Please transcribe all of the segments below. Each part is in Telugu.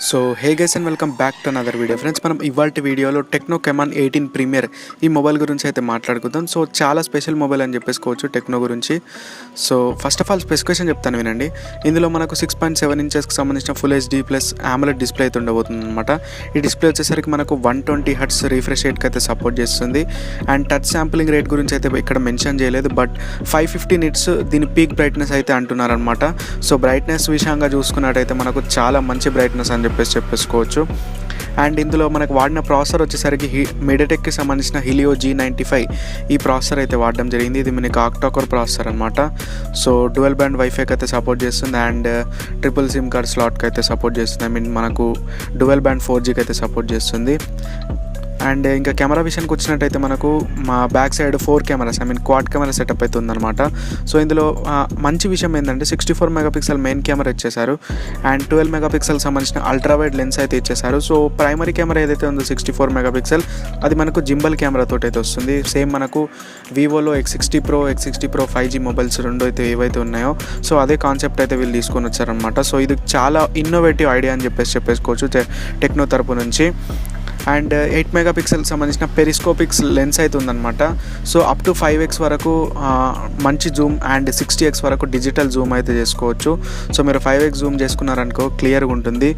So hey guys and welcome back to another video friends. మనం ఇవాల్టి వీడియోలో టెక్నో కెమాన్ 18 ప్రీమియర్ ఈ మొబైల్ గురించి అయితే మాట్లాడుకుందాం. సో చాలా స్పెషల్ మొబైల్ అని చెప్పేసుకోవచ్చు టెక్నో గురించి. So first of all specification చెప్తాను వినండి. ఇందులో మనకు 6.7 ఇంచెస్కి సంబంధించిన full HD plus AMOLED display అయితే ఉండబోతుంది అనమాట. ఈ డిస్ప్లే వచ్చేసరికి మనకు 120 హెర్ట్జ్ రీఫ్రెష్ రేట్కి అయితే సపోర్ట్ చేస్తుంది. అండ్ టచ్ శాంప్లింగ్ రేట్ గురించి అయితే ఇక్కడ మెన్షన్ చేయలేదు, బట్ 550 నిట్స్ దీని పీక్ బ్రైట్నెస్ అయితే అంటున్నారనమాట. సో బ్రైట్నెస్ విషయంగా చూసుకున్నట్టయితే మనకు చాలా మంచి బ్రైట్నెస్ అని చెప్పేసుకోవచ్చు. అండ్ ఇందులో మనకు వాడిన ప్రాసెసర్ వచ్చేసరికి మీడియాటెక్కి సంబంధించిన హీలియో G95 ఈ ప్రాసెసర్ అయితే వాడడం జరిగింది. ఇది మనకి ఆక్టా-కోర్ ప్రాసెసర్ అనమాట. సో డ్యువల్ బ్యాండ్ వైఫైకి అయితే సపోర్ట్ చేస్తుంది అండ్ ట్రిపుల్ సిమ్ కార్డ్ స్లాట్కి అయితే సపోర్ట్ చేస్తుంది. మనకు డ్యువల్ బ్యాండ్ 4Gకి అయితే సపోర్ట్ చేస్తుంది. అండ్ ఇంకా కెమెరా విషయానికి వచ్చినట్టయితే మనకు మా back side 4 cameras quad camera setup అయితే ఉందన్నమాట. సో ఇందులో మంచి విషయం ఏంటంటే 64 మెగాపిక్సెల్ మెయిన్ కెమెరా ఇచ్చేసారు అండ్ 12 మెగాపిక్సెల్ సంబంధించిన అల్ట్రావైడ్ లెన్స్ అయితే ఇచ్చేసారు. సో ప్రైమరీ కెమెరా ఏదైతే ఉందో 64 మెగాపిక్సెల్ అది మనకు జింబల్ కెమెరాతో అయితే వస్తుంది. సేమ్ మనకు వివోలో X60 Pro, X60 Pro 5G mobiles రెండు అయితే ఏవైతే ఉన్నాయో సో అదే కాన్సెప్ట్ అయితే వీళ్ళు తీసుకొని వచ్చారనమాట. సో ఇది చాలా ఇన్నోవేటివ్ ఐడియా అని చెప్పేసుకోవచ్చు టెక్నో తరపు నుంచి. అండ్ 8 మెగాపిక్సెల్ సంబంధించిన పెరిస్కోపిక్స్ లెన్స్ అయితే ఉందన్నమాట. సో అప్ టు 5x వరకు మంచి జూమ్ అండ్ 60x వరకు డిజిటల్ జూమ్ అయితే చేసుకోవచ్చు. సో మీరు 5x జూమ్ చేసుకున్నారనుకో క్లియర్గా ఉంటుంది.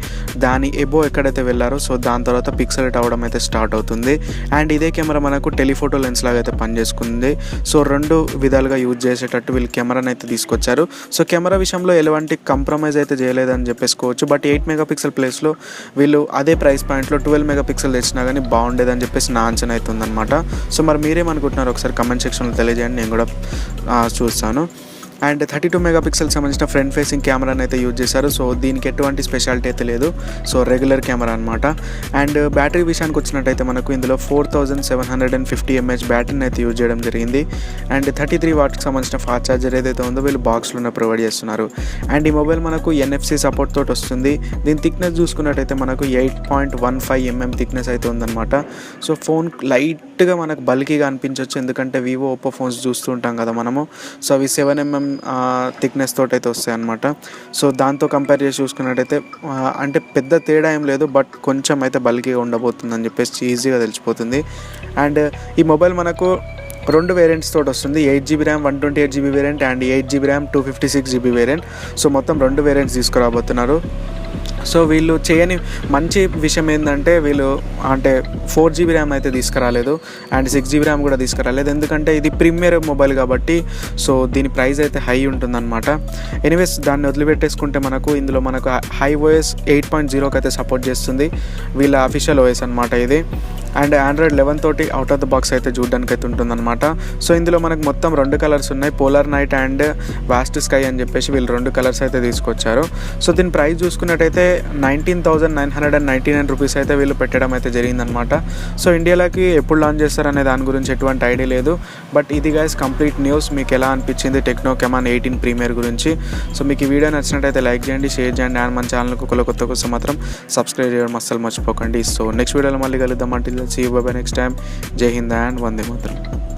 దాని ఎబో ఎక్కడైతే వెళ్ళారో సో దాని తర్వాత పిక్సెలేట్ అవ్వడం అయితే స్టార్ట్ అవుతుంది. అండ్ ఇదే కెమెరా మనకు టెలిఫోటో లెన్స్ లాగా అయితే పనిచేసుకుంది. సో రెండు విధాలుగా యూజ్ చేసేటట్టు వీళ్ళు కెమెరాని అయితే తీసుకొచ్చారు. సో కెమెరా విషయంలో ఎలాంటి కంప్రమైజ్ అయితే చేయలేదని చెప్పేసుకోవచ్చు. బట్ 8 మెగాపిక్సెల్ ప్లేస్లో వీళ్ళు అదే ప్రైస్ పాయింట్లో 12 మెగాపిక్సెల్ తెచ్చినా కానీ బాగుండేదని చెప్పేసి నా అంచనా అయితే ఉందన్నమాట. సో మరి మీరేమనుకుంటున్నారు ఒకసారి కమెంట్ సెక్షన్లో తెలియజేయండి, నేను కూడా చూస్తాను. అండ్ 32 మెగాపిక్సెల్ సంబంధించిన ఫ్రంట్ ఫేసింగ్ కెమెరాని అయితే యూజ్ చేశారు. సో దీనికి ఎటువంటి స్పెషాలిటీ అయితే లేదు. సో రెగ్యులర్ కెమెరా అనమాట. అండ్ బ్యాటరీ విషయానికి వచ్చినట్టయితే మనకు ఇందులో 4750 mAh బ్యాటరీని అయితే యూజ్ చేయడం జరిగింది. అండ్ 33 వాట్కి సంబంధించిన ఫాస్ట్ ఛార్జర్ ఏదైతే ఉందో వీళ్ళు బాక్స్లోనే ప్రొవైడ్ చేస్తున్నారు. అండ్ ఈ మొబైల్ మనకు NFC సపోర్ట్ తోటి వస్తుంది. దీని థిక్నెస్ చూసుకున్నట్టయితే మనకు 8.15 mm థిక్నెస్ అయితే ఉందన్నమాట. సో ఫోన్ లైట్గా మనకు బల్కీగా అనిపించవచ్చు, ఎందుకంటే వివో, ఒప్పో ఫోన్స్ చూస్తూ ఉంటాం కదా మనము. సో అవి 7 mm థిక్నెస్ తోటి అయితే వస్తాయి అన్నమాట. సో దాంతో కంపేర్ చేసి చూసుకున్నట్టయితే అంటే పెద్ద తేడా ఏం లేదు, బట్ కొంచెం అయితే బల్కీగా ఉండబోతుందని చెప్పేసి ఈజీగా తెలిసిపోతుంది. అండ్ ఈ మొబైల్ మనకు 2 వేరియంట్స్ తోటి వస్తుంది. 8GB RAM 128GB variant and 8GB RAM 256GB variant. So మొత్తం 2 వేరియంట్స్ తీసుకురాబోతున్నారు. సో వీళ్ళు చేయని మంచి విషయం ఏంటంటే వీళ్ళు 4GB ర్యామ్ అయితే తీసుకురాలేదు అండ్ 6GB ర్యామ్ కూడా తీసుకురాలేదు, ఎందుకంటే ఇది ప్రీమియర్ మొబైల్ కాబట్టి సో దీని ప్రైస్ అయితే హై ఉంటుందన్నమాట. ఎనీవేస్ దాన్ని వదిలిపెట్టేసుకుంటే ఇందులో మనకు iOS 8.0కి అయితే సపోర్ట్ చేస్తుంది. వీళ్ళ అఫీషియల్ OS అనమాట ఇది. అండ్ Android 11 తోటి అవుట్ ఆఫ్ ద బాక్స్ అయితే చూడడానికి అయితే ఉంటుందన్నమాట. సో ఇందులో మనకు మొత్తం 2 కలర్స్ ఉన్నాయి, polar night and vast sky అని చెప్పేసి వీళ్ళు 2 కలర్స్ అయితే తీసుకొచ్చారు. సో దీని ప్రైస్ చూసుకున్నట్టయితే 19,999 రూపీస్ అయితే వీళ్ళు పెట్టడం అయితే జరిగిందనమాట. సో ఇండియాలోకి ఎప్పుడు లాంచ్ చేస్తారనే దాని గురించి ఎటువంటి ఐడియా లేదు, బట్ ఇది గైస్ కంప్లీట్ న్యూస్. మీకు ఎలా అనిపించింది టెక్నో కెమాన్ 18 ప్రీమియర్ గురించి? సో మీకు ఈ వీడియో నచ్చినట్టయితే లైక్ చేయండి, షేర్ చేయండి అండ్ మన ఛానల్కి కొత్త కోసం మాత్రం సబ్స్క్రైబ్ చేయడం అస్సలు మర్చిపోకండి. సో నెక్స్ట్ వీడియోలో మళ్ళీ కలుద్దాం. See you, bye bye next time. Jai Hind and Vande Mataram.